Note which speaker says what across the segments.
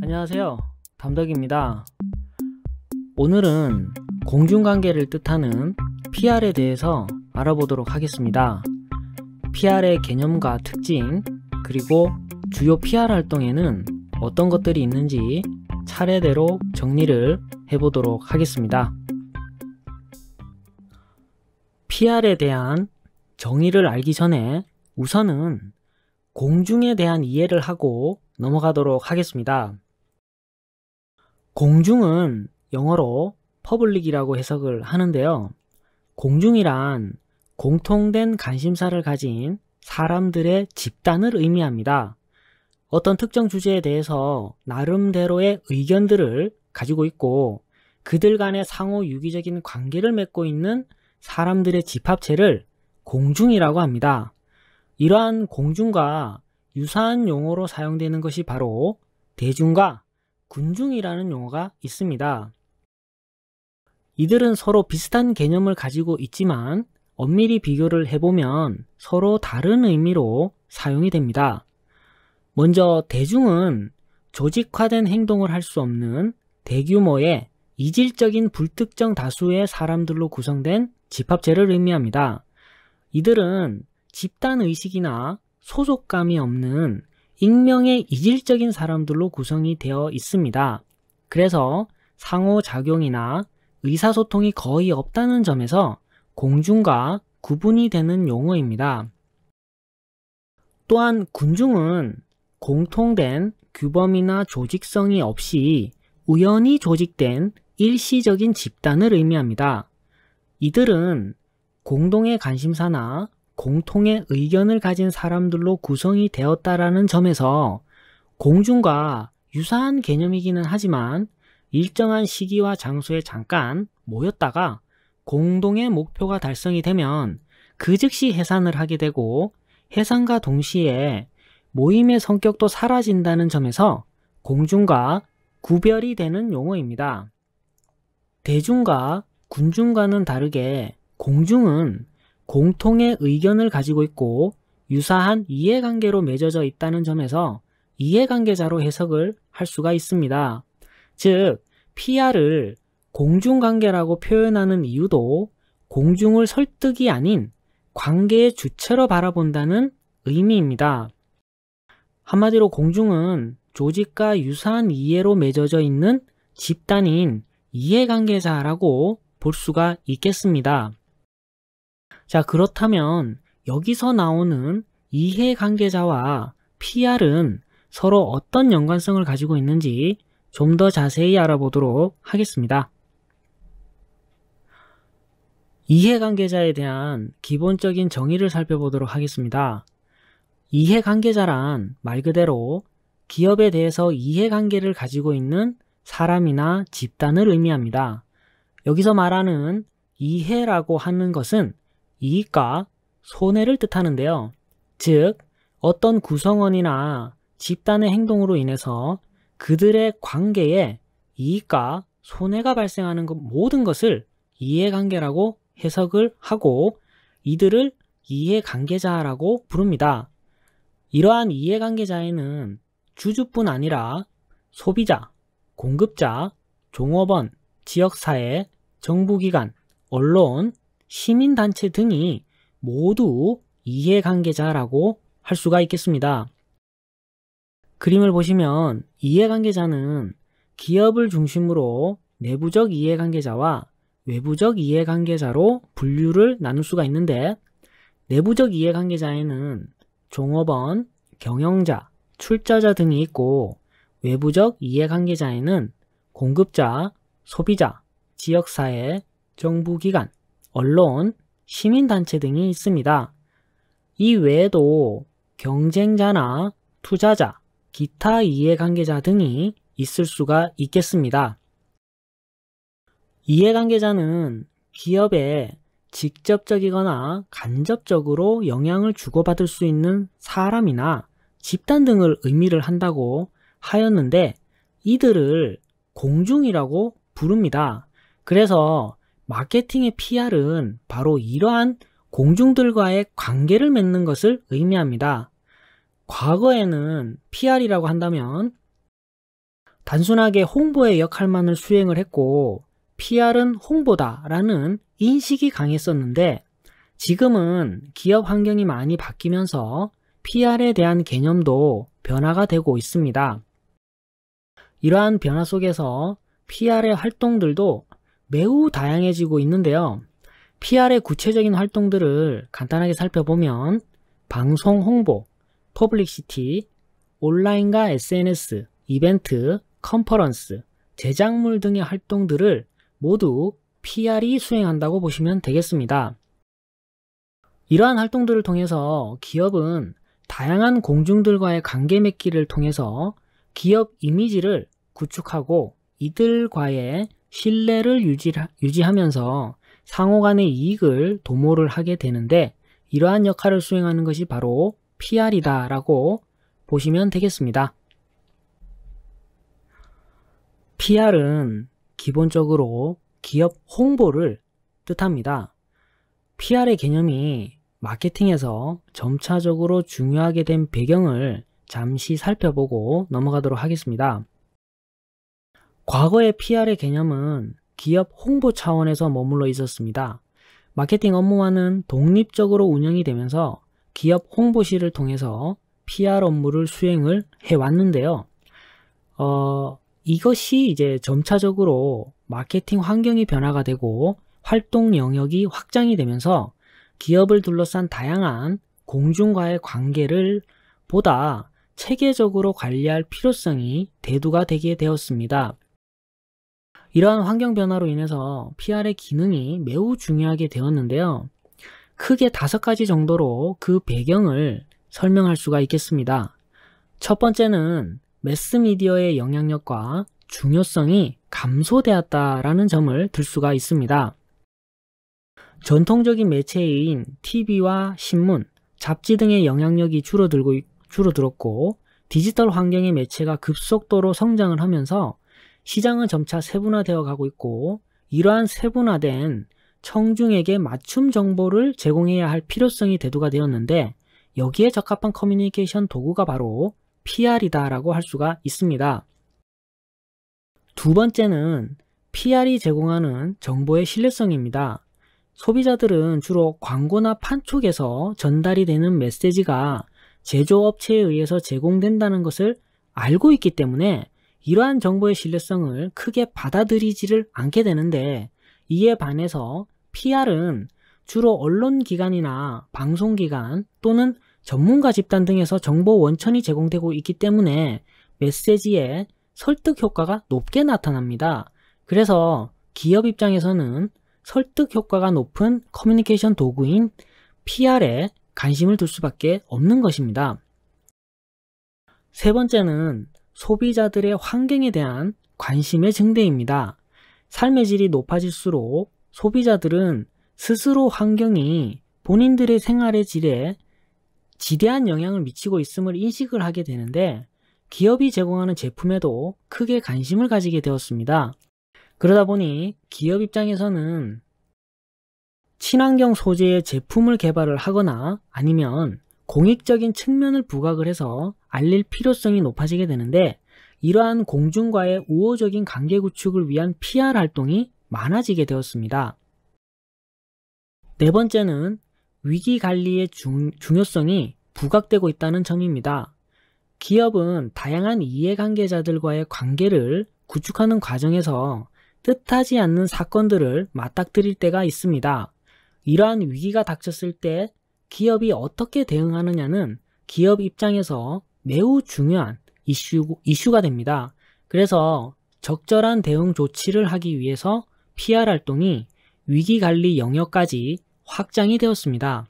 Speaker 1: 안녕하세요, 담덕입니다. 오늘은 공중관계를 뜻하는 PR에 대해서 알아보도록 하겠습니다. PR의 개념과 특징, 그리고 주요 PR 활동에는 어떤 것들이 있는지 차례대로 정리를 해보도록 하겠습니다. PR에 대한 정의를 알기 전에 우선은 공중에 대한 이해를 하고 넘어가도록 하겠습니다. 공중은 영어로 퍼블릭이라고 해석을 하는데요. 공중이란 공통된 관심사를 가진 사람들의 집단을 의미합니다. 어떤 특정 주제에 대해서 나름대로의 의견들을 가지고 있고 그들 간의 상호 유기적인 관계를 맺고 있는 사람들의 집합체를 공중이라고 합니다. 이러한 공중과 유사한 용어로 사용되는 것이 바로 대중과 군중이라는 용어가 있습니다. 이들은 서로 비슷한 개념을 가지고 있지만 엄밀히 비교를 해보면 서로 다른 의미로 사용이 됩니다. 먼저 대중은 조직화된 행동을 할 수 없는 대규모의 이질적인 불특정 다수의 사람들로 구성된 집합체를 의미합니다. 이들은 집단의식이나 소속감이 없는 익명의 이질적인 사람들로 구성이 되어 있습니다. 그래서 상호작용이나 의사소통이 거의 없다는 점에서 공중과 구분이 되는 용어입니다. 또한 군중은 공통된 규범이나 조직성이 없이 우연히 조직된 일시적인 집단을 의미합니다. 이들은 공동의 관심사나 공통의 의견을 가진 사람들로 구성이 되었다라는 점에서 공중과 유사한 개념이기는 하지만 일정한 시기와 장소에 잠깐 모였다가 공동의 목표가 달성이 되면 그 즉시 해산을 하게 되고 해산과 동시에 모임의 성격도 사라진다는 점에서 공중과 구별이 되는 용어입니다. 대중과 군중과는 다르게 공중은 공통의 의견을 가지고 있고 유사한 이해관계로 맺어져 있다는 점에서 이해관계자로 해석을 할 수가 있습니다. 즉, PR을 공중관계라고 표현하는 이유도 공중을 설득이 아닌 관계의 주체로 바라본다는 의미입니다. 한마디로 공중은 조직과 유사한 이해로 맺어져 있는 집단인 이해관계자라고 볼 수가 있겠습니다. 자, 그렇다면 여기서 나오는 이해관계자와 PR은 서로 어떤 연관성을 가지고 있는지 좀 더 자세히 알아보도록 하겠습니다. 이해관계자에 대한 기본적인 정의를 살펴보도록 하겠습니다. 이해관계자란 말 그대로 기업에 대해서 이해관계를 가지고 있는 사람이나 집단을 의미합니다. 여기서 말하는 이해라고 하는 것은 이익과 손해를 뜻하는데요. 즉, 어떤 구성원이나 집단의 행동으로 인해서 그들의 관계에 이익과 손해가 발생하는 모든 것을 이해관계라고 해석을 하고 이들을 이해관계자라고 부릅니다. 이러한 이해관계자에는 주주뿐 아니라 소비자, 공급자, 종업원, 지역사회, 정부기관, 언론, 시민단체 등이 모두 이해관계자라고 할 수가 있겠습니다. 그림을 보시면 이해관계자는 기업을 중심으로 내부적 이해관계자와 외부적 이해관계자로 분류를 나눌 수가 있는데 내부적 이해관계자에는 종업원, 경영자, 출자자 등이 있고 외부적 이해관계자에는 공급자, 소비자, 지역사회, 정부기관, 언론, 시민단체 등이 있습니다. 이 외에도 경쟁자나 투자자, 기타 이해관계자 등이 있을 수가 있겠습니다. 이해관계자는 기업에 직접적이거나 간접적으로 영향을 주고받을 수 있는 사람이나 집단 등을 의미를 한다고 하였는데 이들을 공중이라고 부릅니다. 그래서 마케팅의 PR은 바로 이러한 공중들과의 관계를 맺는 것을 의미합니다. 과거에는 PR이라고 한다면 단순하게 홍보의 역할만을 수행을 했고 PR은 홍보다라는 인식이 강했었는데 지금은 기업 환경이 많이 바뀌면서 PR에 대한 개념도 변화가 되고 있습니다. 이러한 변화 속에서 PR의 활동들도 매우 다양해지고 있는데요. PR의 구체적인 활동들을 간단하게 살펴보면 방송 홍보, 퍼블리시티, 온라인과 SNS, 이벤트, 컨퍼런스, 제작물 등의 활동들을 모두 PR이 수행한다고 보시면 되겠습니다. 이러한 활동들을 통해서 기업은 다양한 공중들과의 관계 맺기를 통해서 기업 이미지를 구축하고 이들과의 신뢰를 유지하면서 상호 간의 이익을 도모를 하게 되는데 이러한 역할을 수행하는 것이 바로 PR이다 라고 보시면 되겠습니다. PR은 기본적으로 기업 홍보를 뜻합니다. PR의 개념이 마케팅에서 점차적으로 중요하게 된 배경을 잠시 살펴보고 넘어가도록 하겠습니다. 과거의 PR의 개념은 기업 홍보 차원에서 머물러 있었습니다. 마케팅 업무와는 독립적으로 운영이 되면서 기업 홍보실을 통해서 PR 업무를 수행을 해왔는데요. 이것이 이제 점차적으로 마케팅 환경이 변화가 되고 활동 영역이 확장이 되면서 기업을 둘러싼 다양한 공중과의 관계를 보다 체계적으로 관리할 필요성이 대두가 되게 되었습니다. 이러한 환경 변화로 인해서 PR의 기능이 매우 중요하게 되었는데요. 크게 5가지 정도로 그 배경을 설명할 수가 있겠습니다. 첫 번째는 매스미디어의 영향력과 중요성이 감소되었다라는 점을 들 수가 있습니다. 전통적인 매체인 TV와 신문, 잡지 등의 영향력이 줄어들었고 디지털 환경의 매체가 급속도로 성장을 하면서 시장은 점차 세분화되어 가고 있고 이러한 세분화된 청중에게 맞춤 정보를 제공해야 할 필요성이 대두가 되었는데 여기에 적합한 커뮤니케이션 도구가 바로 PR이다 라고 할 수가 있습니다. 두 번째는 PR이 제공하는 정보의 신뢰성입니다. 소비자들은 주로 광고나 판촉에서 전달이 되는 메시지가 제조업체에 의해서 제공된다는 것을 알고 있기 때문에 이러한 정보의 신뢰성을 크게 받아들이지를 않게 되는데 이에 반해서 PR은 주로 언론기관이나 방송기관 또는 전문가 집단 등에서 정보 원천이 제공되고 있기 때문에 메시지의 설득 효과가 높게 나타납니다. 그래서 기업 입장에서는 설득 효과가 높은 커뮤니케이션 도구인 PR에 관심을 둘 수밖에 없는 것입니다. 세 번째는 소비자들의 환경에 대한 관심의 증대입니다. 삶의 질이 높아질수록 소비자들은 스스로 환경이 본인들의 생활의 질에 지대한 영향을 미치고 있음을 인식을 하게 되는데 기업이 제공하는 제품에도 크게 관심을 가지게 되었습니다. 그러다 보니 기업 입장에서는 친환경 소재의 제품을 개발을 하거나 아니면 공익적인 측면을 부각을 해서 알릴 필요성이 높아지게 되는데 이러한 공중과의 우호적인 관계 구축을 위한 PR 활동이 많아지게 되었습니다. 네 번째는 위기관리의 중요성이 부각되고 있다는 점입니다. 기업은 다양한 이해관계자들과의 관계를 구축하는 과정에서 뜻하지 않는 사건들을 맞닥뜨릴 때가 있습니다. 이러한 위기가 닥쳤을 때 기업이 어떻게 대응하느냐는 기업 입장에서 매우 중요한 이슈가 됩니다. 그래서 적절한 대응 조치를 하기 위해서 PR 활동이 위기관리 영역까지 확장이 되었습니다.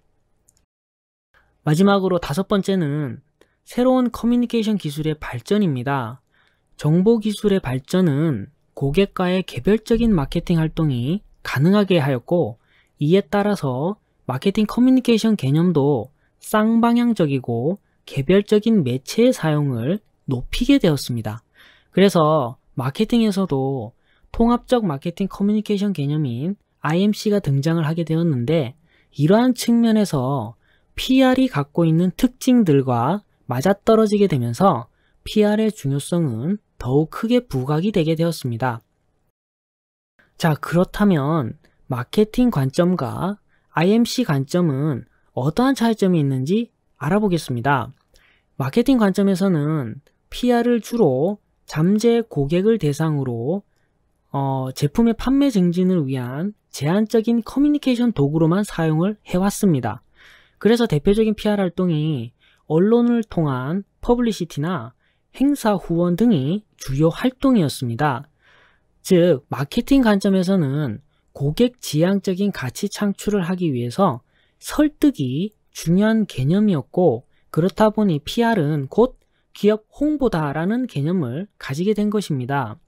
Speaker 1: 마지막으로 5번째는 새로운 커뮤니케이션 기술의 발전입니다. 정보기술의 발전은 고객과의 개별적인 마케팅 활동이 가능하게 하였고 이에 따라서 마케팅 커뮤니케이션 개념도 쌍방향적이고 개별적인 매체의 사용을 높이게 되었습니다. 그래서 마케팅에서도 통합적 마케팅 커뮤니케이션 개념인 IMC가 등장을 하게 되었는데 이러한 측면에서 PR이 갖고 있는 특징들과 맞아떨어지게 되면서 PR의 중요성은 더욱 크게 부각이 되게 되었습니다. 자, 그렇다면 마케팅 관점과 IMC 관점은 어떠한 차이점이 있는지 알아보겠습니다. 마케팅 관점에서는 PR을 주로 잠재 고객을 대상으로 제품의 판매 증진을 위한 제한적인 커뮤니케이션 도구로만 사용을 해왔습니다. 그래서 대표적인 PR 활동이 언론을 통한 퍼블리시티나 행사 후원 등이 주요 활동이었습니다. 즉, 마케팅 관점에서는 고객 지향적인 가치 창출을 하기 위해서 설득이 중요한 개념이었고, 그렇다 보니 PR은 곧 기업 홍보다라는 개념을 가지게 된 것입니다.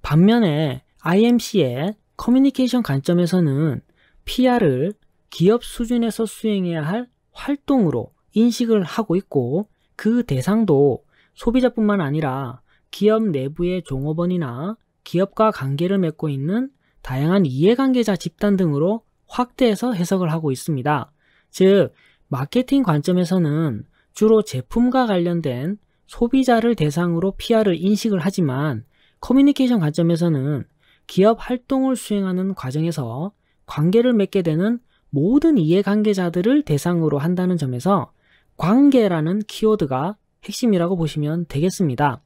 Speaker 1: 반면에 IMC의 커뮤니케이션 관점에서는 PR을 기업 수준에서 수행해야 할 활동으로 인식을 하고 있고, 그 대상도 소비자뿐만 아니라 기업 내부의 종업원이나 기업과 관계를 맺고 있는 다양한 이해관계자 집단 등으로 확대해서 해석을 하고 있습니다. 즉, 마케팅 관점에서는 주로 제품과 관련된 소비자를 대상으로 PR을 인식을 하지만, 커뮤니케이션 관점에서는 기업 활동을 수행하는 과정에서 관계를 맺게 되는 모든 이해관계자들을 대상으로 한다는 점에서 관계라는 키워드가 핵심이라고 보시면 되겠습니다.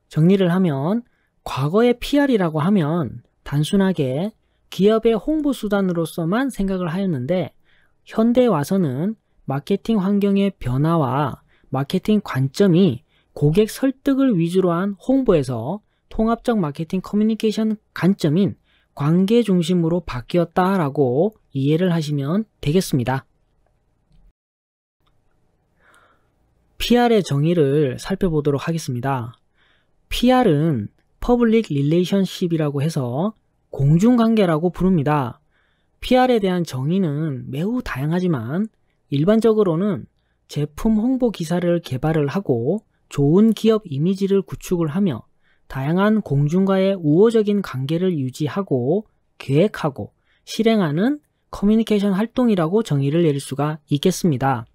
Speaker 1: 정리를 하면 과거의 PR이라고 하면 단순하게 기업의 홍보 수단으로서만 생각을 하였는데, 현대에 와서는 마케팅 환경의 변화와 마케팅 관점이 고객 설득을 위주로 한 홍보에서 통합적 마케팅 커뮤니케이션 관점인 관계 중심으로 바뀌었다라고 이해를 하시면 되겠습니다. PR의 정의를 살펴보도록 하겠습니다. PR은 Public Relationship이라고 해서 공중관계라고 부릅니다. PR에 대한 정의는 매우 다양하지만 일반적으로는 제품 홍보 기사를 개발을 하고 좋은 기업 이미지를 구축을 하며 다양한 공중과의 우호적인 관계를 유지하고 계획하고 실행하는 커뮤니케이션 활동이라고 정의를 내릴 수가 있겠습니다.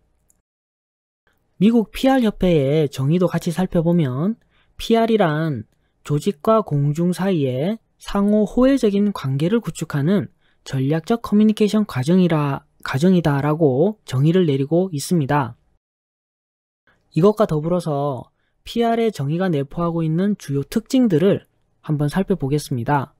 Speaker 1: 미국 PR협회의 정의도 같이 살펴보면 PR이란 조직과 공중 사이에 상호 호혜적인 관계를 구축하는 전략적 커뮤니케이션 과정이다라고 정의를 내리고 있습니다. 이것과 더불어서 PR의 정의가 내포하고 있는 주요 특징들을 한번 살펴보겠습니다.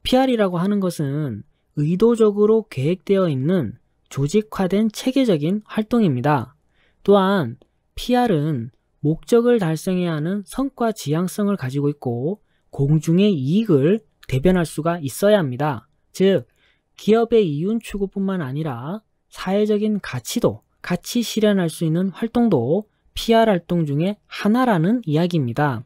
Speaker 1: PR이라고 하는 것은 의도적으로 계획되어 있는 조직화된 체계적인 활동입니다. 또한 PR은 목적을 달성해야 하는 성과 지향성을 가지고 있고 공중의 이익을 대변할 수가 있어야 합니다. 즉, 기업의 이윤 추구뿐만 아니라 사회적인 가치도 같이 실현할 수 있는 활동도 PR 활동 중에 하나라는 이야기입니다.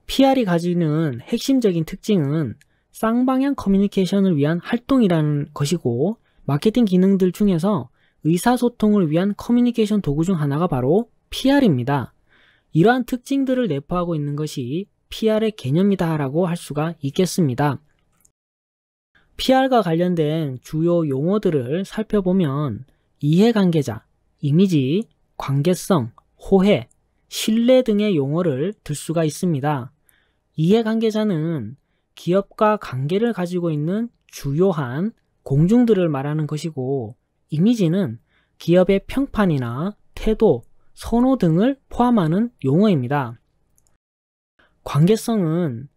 Speaker 1: PR이 가지는 핵심적인 특징은 쌍방향 커뮤니케이션을 위한 활동이라는 것이고, 마케팅 기능들 중에서 의사소통을 위한 커뮤니케이션 도구 중 하나가 바로 PR입니다. 이러한 특징들을 내포하고 있는 것이 PR의 개념이다라고 할 수가 있겠습니다. PR과 관련된 주요 용어들을 살펴보면 이해관계자, 이미지, 관계성, 호혜, 신뢰 등의 용어를 들 수가 있습니다. 이해관계자는 기업과 관계를 가지고 있는 주요한 공중들을 말하는 것이고, 이미지는 기업의 평판이나 태도, 선호 등을 포함하는 용어입니다. 관계성은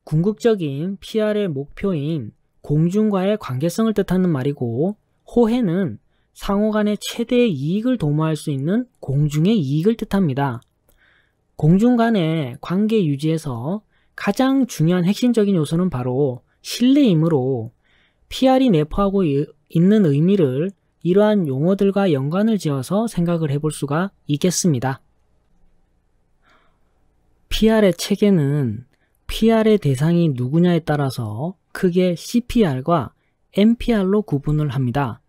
Speaker 1: 궁극적인 PR의 목표인 공중과의 관계성을 뜻하는 말이고, 호혜는 상호 간의 최대의 이익을 도모할 수 있는 공중의 이익을 뜻합니다. 공중 간의 관계 유지에서 가장 중요한 핵심적인 요소는 바로 신뢰이므로 PR이 내포하고 있는 의미를 이러한 용어들과 연관을 지어서 생각을 해볼 수가 있겠습니다. PR의 체계는 PR의 대상이 누구냐에 따라서 크게 CPR과 NPR로 구분을 합니다.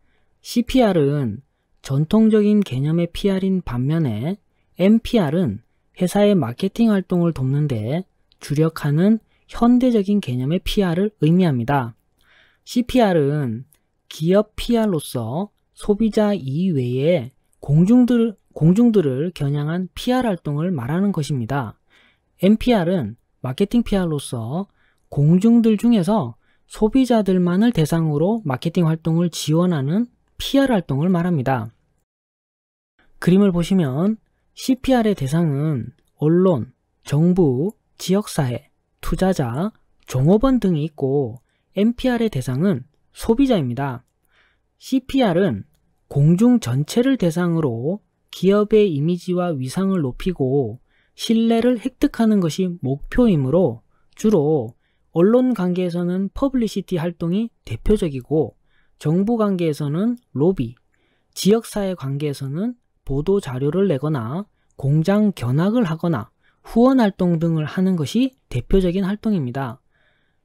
Speaker 1: CPR은 전통적인 개념의 PR인 반면에 NPR은 회사의 마케팅 활동을 돕는데 주력하는 현대적인 개념의 PR을 의미합니다. CPR은 기업 PR로서 소비자 이외에 공중들을 겨냥한 PR 활동을 말하는 것입니다. MPR은 마케팅 PR로서 공중들 중에서 소비자들만을 대상으로 마케팅 활동을 지원하는 PR 활동을 말합니다. 그림을 보시면 CPR의 대상은 언론, 정부, 지역사회, 투자자, 종업원 등이 있고 MPR의 대상은 소비자입니다. CPR은 공중 전체를 대상으로 기업의 이미지와 위상을 높이고 신뢰를 획득하는 것이 목표이므로 주로 언론 관계에서는 퍼블리시티 활동이 대표적이고 정부 관계에서는 로비, 지역사회 관계에서는 보도 자료를 내거나 공장 견학을 하거나 후원 활동 등을 하는 것이 대표적인 활동입니다.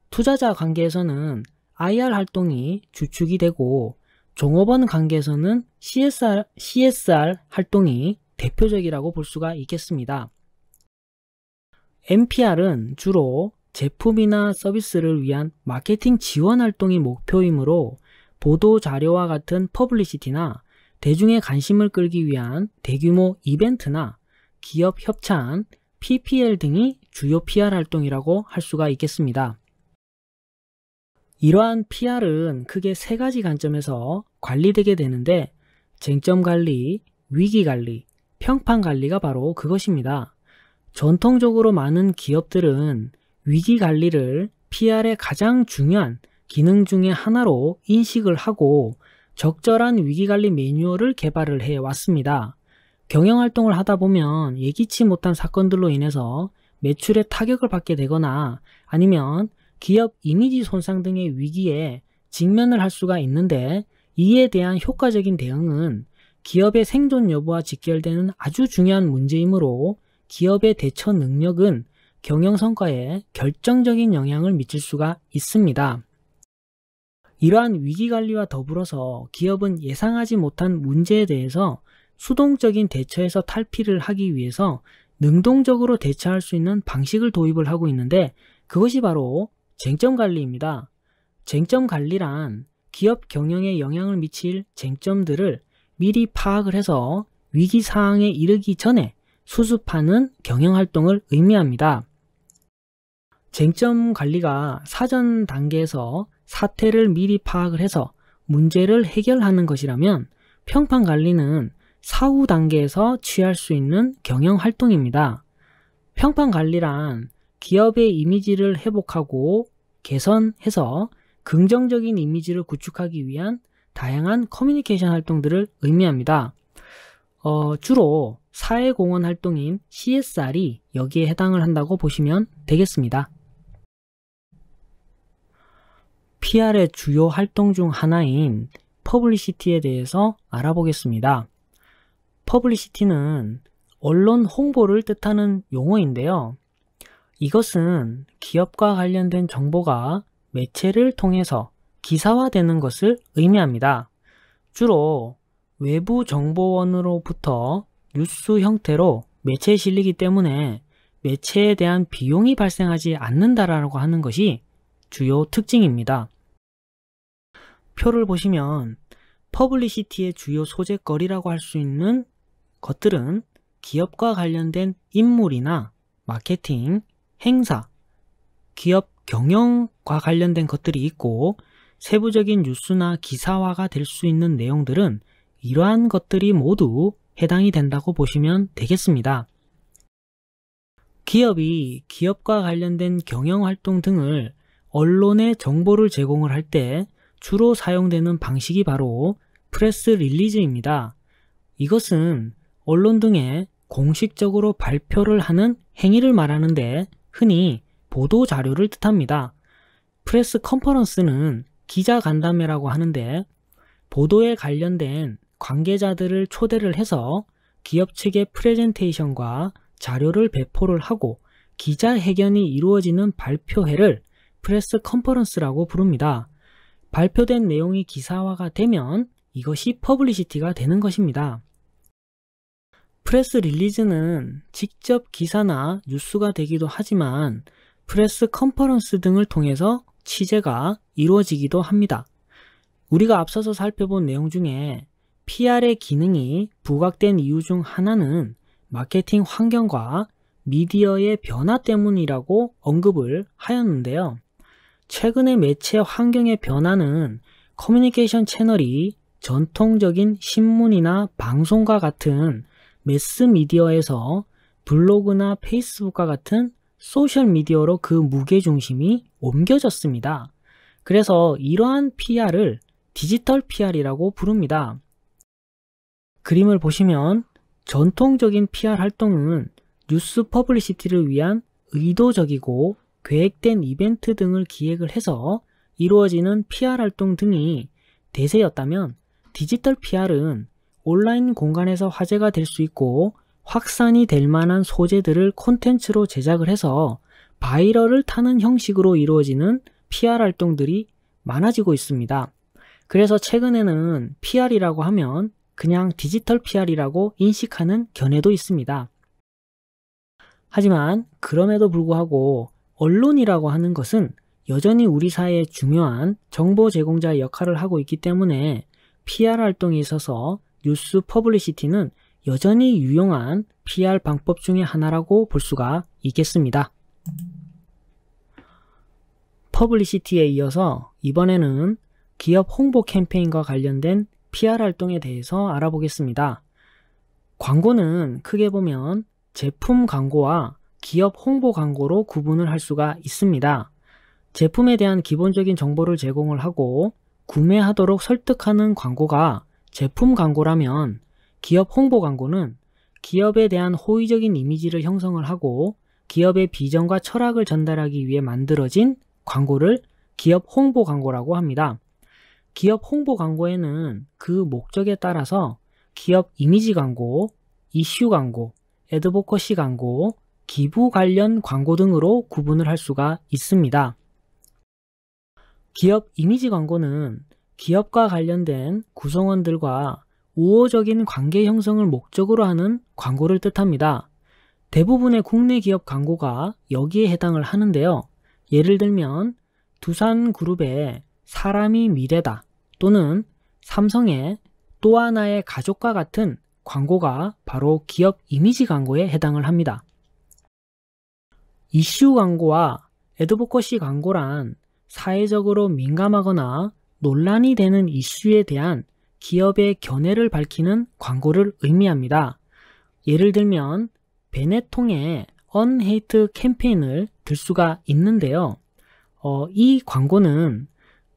Speaker 1: 투자자 관계에서는 IR 활동이 주축이 되고 종업원 관계에서는 CSR 활동이 대표적이라고 볼 수가 있겠습니다. MPR은 주로 제품이나 서비스를 위한 마케팅 지원 활동이 목표이므로 보도 자료와 같은 퍼블리시티나 대중의 관심을 끌기 위한 대규모 이벤트나 기업 협찬, PPL 등이 주요 PR 활동이라고 할 수가 있겠습니다. 이러한 PR은 크게 세 가지 관점에서 관리되게 되는데 쟁점 관리, 위기 관리, 평판 관리가 바로 그것입니다. 전통적으로 많은 기업들은 위기 관리를 PR의 가장 중요한 기능 중에 하나로 인식을 하고 적절한 위기관리 매뉴얼을 개발을 해왔습니다. 경영활동을 하다 보면 예기치 못한 사건들로 인해서 매출에 타격을 받게 되거나 아니면 기업 이미지 손상 등의 위기에 직면을 할 수가 있는데 이에 대한 효과적인 대응은 기업의 생존 여부와 직결되는 아주 중요한 문제이므로 기업의 대처 능력은 경영 성과에 결정적인 영향을 미칠 수가 있습니다. 이러한 위기관리와 더불어서 기업은 예상하지 못한 문제에 대해서 수동적인 대처에서 탈피를 하기 위해서 능동적으로 대처할 수 있는 방식을 도입을 하고 있는데 그것이 바로 쟁점관리입니다. 쟁점관리란 기업 경영에 영향을 미칠 쟁점들을 미리 파악을 해서 위기사항에 이르기 전에 수습하는 경영활동을 의미합니다. 쟁점관리가 사전 단계에서 사태를 미리 파악을 해서 문제를 해결하는 것이라면 평판관리는 사후 단계에서 취할 수 있는 경영활동입니다. 평판관리란 기업의 이미지를 회복하고 개선해서 긍정적인 이미지를 구축하기 위한 다양한 커뮤니케이션 활동들을 의미합니다. 주로 사회공헌 활동인 CSR이 여기에 해당을 한다고 보시면 되겠습니다. PR의 주요 활동 중 하나인 퍼블리시티에 대해서 알아보겠습니다. 퍼블리시티는 언론 홍보를 뜻하는 용어인데요. 이것은 기업과 관련된 정보가 매체를 통해서 기사화되는 것을 의미합니다. 주로 외부 정보원으로부터 뉴스 형태로 매체에 실리기 때문에 매체에 대한 비용이 발생하지 않는다라고 하는 것이 주요 특징입니다. 표를 보시면 퍼블리시티의 주요 소재거리라고 할 수 있는 것들은 기업과 관련된 인물이나 마케팅, 행사, 기업 경영과 관련된 것들이 있고 세부적인 뉴스나 기사화가 될 수 있는 내용들은 이러한 것들이 모두 해당이 된다고 보시면 되겠습니다. 기업이 기업과 관련된 경영활동 등을 언론에 정보를 제공을 할 때 주로 사용되는 방식이 바로 프레스 릴리즈입니다. 이것은 언론 등에 공식적으로 발표를 하는 행위를 말하는데 흔히 보도 자료를 뜻합니다. 프레스 컨퍼런스는 기자 간담회라고 하는데 보도에 관련된 관계자들을 초대를 해서 기업 측의 프레젠테이션과 자료를 배포를 하고 기자회견이 이루어지는 발표회를 프레스 컨퍼런스라고 부릅니다. 발표된 내용이 기사화가 되면 이것이 퍼블리시티가 되는 것입니다. 프레스 릴리즈는 직접 기사나 뉴스가 되기도 하지만 프레스 컨퍼런스 등을 통해서 취재가 이루어지기도 합니다. 우리가 앞서서 살펴본 내용 중에 PR의 기능이 부각된 이유 중 하나는 마케팅 환경과 미디어의 변화 때문이라고 언급을 하였는데요. 최근의 매체 환경의 변화는 커뮤니케이션 채널이 전통적인 신문이나 방송과 같은 매스미디어에서 블로그나 페이스북과 같은 소셜미디어로 그 무게중심이 옮겨졌습니다. 그래서 이러한 PR을 디지털 PR이라고 부릅니다. 그림을 보시면 전통적인 PR 활동은 뉴스 퍼블리시티를 위한 의도적이고 계획된 이벤트 등을 기획을 해서 이루어지는 PR 활동 등이 대세였다면 디지털 PR은 온라인 공간에서 화제가 될 수 있고 확산이 될 만한 소재들을 콘텐츠로 제작을 해서 바이럴을 타는 형식으로 이루어지는 PR 활동들이 많아지고 있습니다. 그래서 최근에는 PR이라고 하면 그냥 디지털 PR이라고 인식하는 견해도 있습니다. 하지만 그럼에도 불구하고 언론이라고 하는 것은 여전히 우리 사회에 중요한 정보 제공자의 역할을 하고 있기 때문에 PR 활동에 있어서 뉴스 퍼블리시티는 여전히 유용한 PR 방법 중에 하나라고 볼 수가 있겠습니다. 퍼블리시티에 이어서 이번에는 기업 홍보 캠페인과 관련된 PR 활동에 대해서 알아보겠습니다. 광고는 크게 보면 제품 광고와 기업 홍보 광고로 구분을 할 수가 있습니다. 제품에 대한 기본적인 정보를 제공을 하고 구매하도록 설득하는 광고가 제품 광고라면 기업 홍보 광고는 기업에 대한 호의적인 이미지를 형성을 하고 기업의 비전과 철학을 전달하기 위해 만들어진 광고를 기업 홍보 광고라고 합니다. 기업 홍보 광고에는 그 목적에 따라서 기업 이미지 광고, 이슈 광고, 애드보커시 광고, 기부 관련 광고 등으로 구분을 할 수가 있습니다. 기업 이미지 광고는 기업과 관련된 구성원들과 우호적인 관계 형성을 목적으로 하는 광고를 뜻합니다. 대부분의 국내 기업 광고가 여기에 해당을 하는데요. 예를 들면 두산그룹의 사람이 미래다 또는 삼성의 또 하나의 가족과 같은 광고가 바로 기업 이미지 광고에 해당을 합니다. 이슈 광고와 애드보커시 광고란 사회적으로 민감하거나 논란이 되는 이슈에 대한 기업의 견해를 밝히는 광고를 의미합니다. 예를 들면 베네통의 언헤이트 캠페인을 들 수가 있는데요. 이 광고는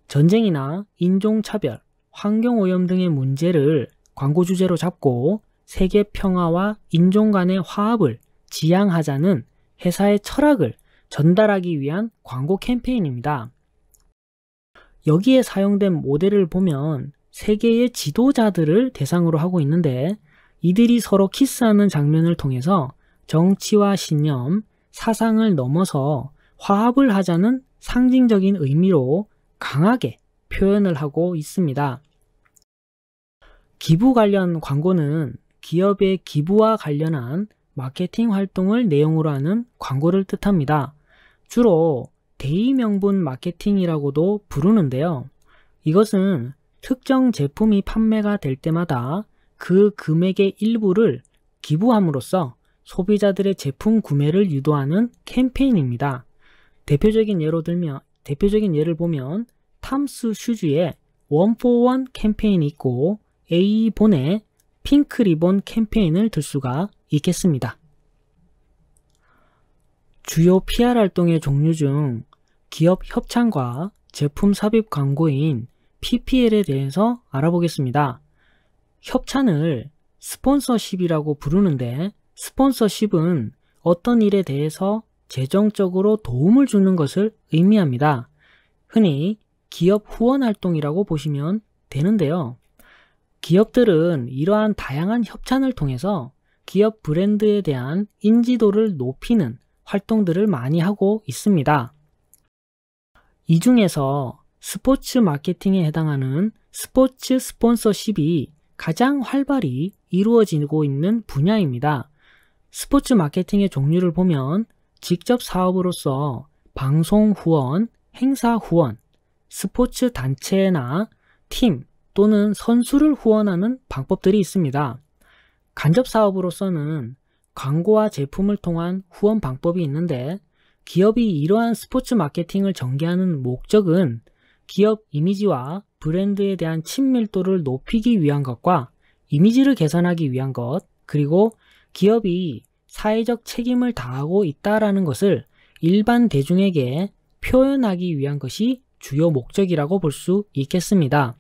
Speaker 1: 전쟁이나 인종차별, 환경오염 등의 문제를 광고 주제로 잡고 세계 평화와 인종 간의 화합을 지향하자는 회사의 철학을 전달하기 위한 광고 캠페인입니다. 여기에 사용된 모델을 보면 세계의 지도자들을 대상으로 하고 있는데 이들이 서로 키스하는 장면을 통해서 정치와 신념, 사상을 넘어서 화합을 하자는 상징적인 의미로 강하게 표현을 하고 있습니다. 기부 관련 광고는 기업의 기부와 관련한 마케팅 활동을 내용으로 하는 광고를 뜻합니다. 주로 대의명분 마케팅이라고도 부르는데요. 이것은 특정 제품이 판매가 될 때마다 그 금액의 일부를 기부함으로써 소비자들의 제품 구매를 유도하는 캠페인입니다. 대표적인 예를 보면 탐스 슈즈의 원포원 캠페인이 있고 A본의 핑크 리본 캠페인을 들 수가 있겠습니다. 주요 PR 활동의 종류 중 기업 협찬과 제품 삽입 광고인 PPL에 대해서 알아보겠습니다. 협찬을 스폰서십이라고 부르는데 스폰서십은 어떤 일에 대해서 재정적으로 도움을 주는 것을 의미합니다. 흔히 기업 후원 활동이라고 보시면 되는데요. 기업들은 이러한 다양한 협찬을 통해서 기업 브랜드에 대한 인지도를 높이는 활동들을 많이 하고 있습니다. 이 중에서 스포츠 마케팅에 해당하는 스포츠 스폰서십이 가장 활발히 이루어지고 있는 분야입니다. 스포츠 마케팅의 종류를 보면 직접 사업으로서 방송 후원, 행사 후원, 스포츠 단체나 팀, 또는 선수를 후원하는 방법들이 있습니다. 간접 사업으로서는 광고와 제품을 통한 후원 방법이 있는데, 기업이 이러한 스포츠 마케팅을 전개하는 목적은 기업 이미지와 브랜드에 대한 친밀도를 높이기 위한 것과 이미지를 개선하기 위한 것, 그리고 기업이 사회적 책임을 다하고 있다라는 것을 일반 대중에게 표현하기 위한 것이 주요 목적이라고 볼 수 있겠습니다.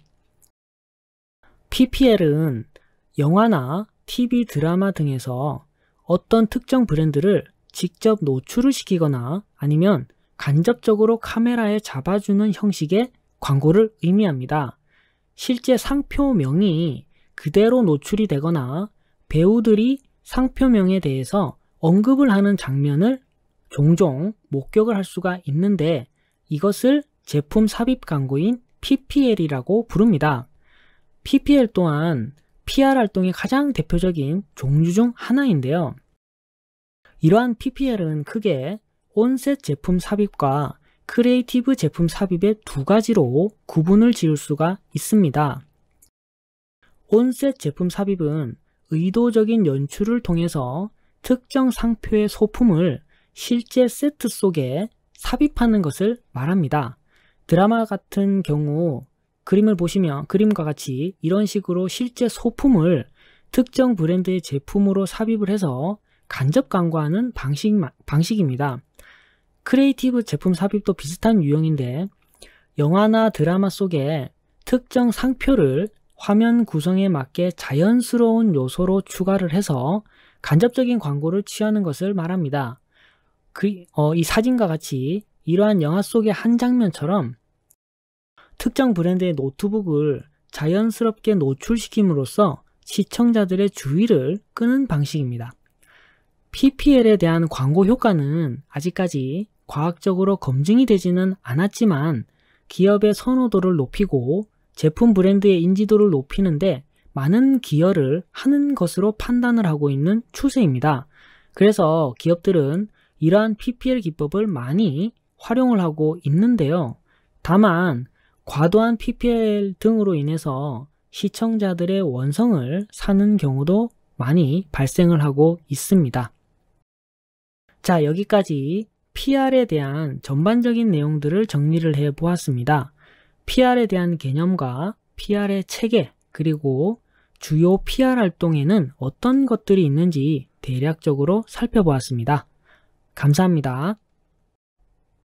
Speaker 1: PPL은 영화나 TV 드라마 등에서 어떤 특정 브랜드를 직접 노출을 시키거나 아니면 간접적으로 카메라에 잡아주는 형식의 광고를 의미합니다. 실제 상표명이 그대로 노출이 되거나 배우들이 상표명에 대해서 언급을 하는 장면을 종종 목격을 할 수가 있는데, 이것을 제품 삽입 광고인 PPL이라고 부릅니다. PPL 또한 PR 활동의 가장 대표적인 종류 중 하나인데요. 이러한 PPL은 크게 온셋 제품 삽입과 크리에이티브 제품 삽입의 두 가지로 구분을 지을 수가 있습니다. 온셋 제품 삽입은 의도적인 연출을 통해서 특정 상표의 소품을 실제 세트 속에 삽입하는 것을 말합니다. 드라마 같은 경우 그림을 보시면 그림과 같이 이런 식으로 실제 소품을 특정 브랜드의 제품으로 삽입을 해서 간접 광고하는 방식입니다. 크리에이티브 제품 삽입도 비슷한 유형인데, 영화나 드라마 속에 특정 상표를 화면 구성에 맞게 자연스러운 요소로 추가를 해서 간접적인 광고를 취하는 것을 말합니다. 이 사진과 같이 이러한 영화 속의 한 장면처럼 특정 브랜드의 노트북을 자연스럽게 노출시킴으로써 시청자들의 주의를 끄는 방식입니다. PPL에 대한 광고 효과는 아직까지 과학적으로 검증이 되지는 않았지만, 기업의 선호도를 높이고 제품 브랜드의 인지도를 높이는데 많은 기여를 하는 것으로 판단을 하고 있는 추세입니다. 그래서 기업들은 이러한 PPL 기법을 많이 활용을 하고 있는데요. 다만 과도한 PPL 등으로 인해서 시청자들의 원성을 사는 경우도 많이 발생을 하고 있습니다. 자, 여기까지 PR에 대한 전반적인 내용들을 정리를 해 보았습니다. PR에 대한 개념과 PR의 체계, 그리고 주요 PR 활동에는 어떤 것들이 있는지 대략적으로 살펴보았습니다. 감사합니다.